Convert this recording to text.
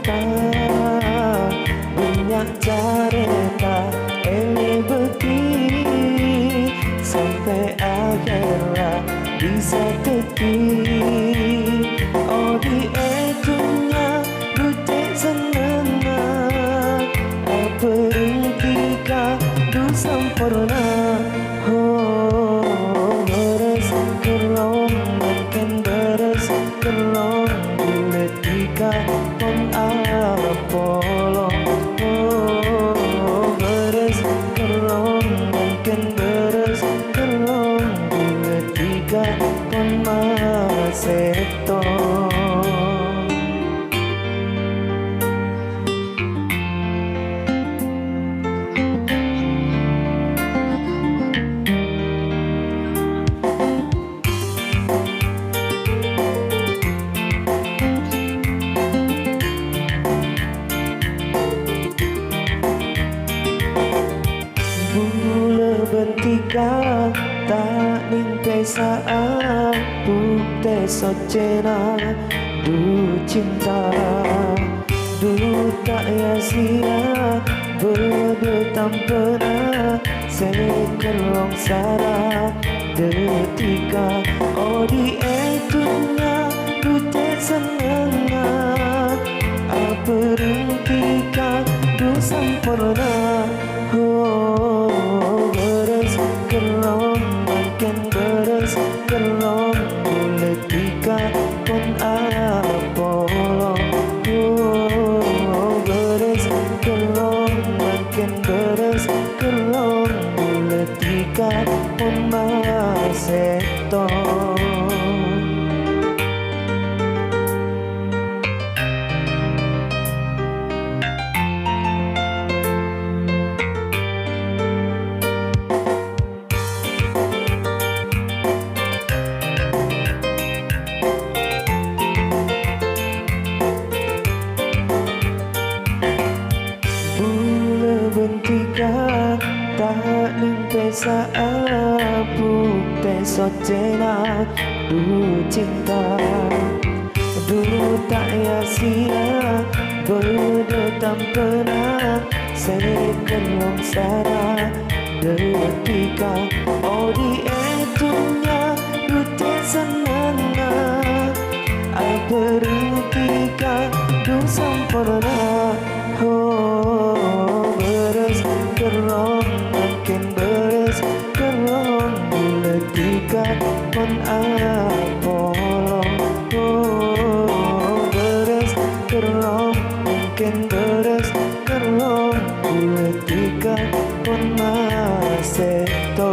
kota banyak cerita ini beki sampai akhirnya bisa tepi. Oh di etunya butik senana berhentikan du sempurna. Oh beres kerong makan beres kerong bulat tika pon apolong. Oh beres kerong makan beres kerong bulat tika pon maseto. Bentika tak nimpe saat bukti socena du cinta du tak ya sia berdu tampena sekelong sara detika. Oh di etunya bukti senana berhentikan du sempurna. Oh beres kerong makan beres kerong bulat tika pon apolong. Oh beres kerong makan beres kerong bulat tika pon maseto. Bentika tak nimpe saat bukti socena du cinta du tak ya sia berdu tampena sekelong sara detika. Oh di etunya bukti senana berhentikan du sempurna. Oh beres kerong makin beres kerong bulat tika pon apolong. Oh beres kerong makin beres kerong bulat tika pon maseto.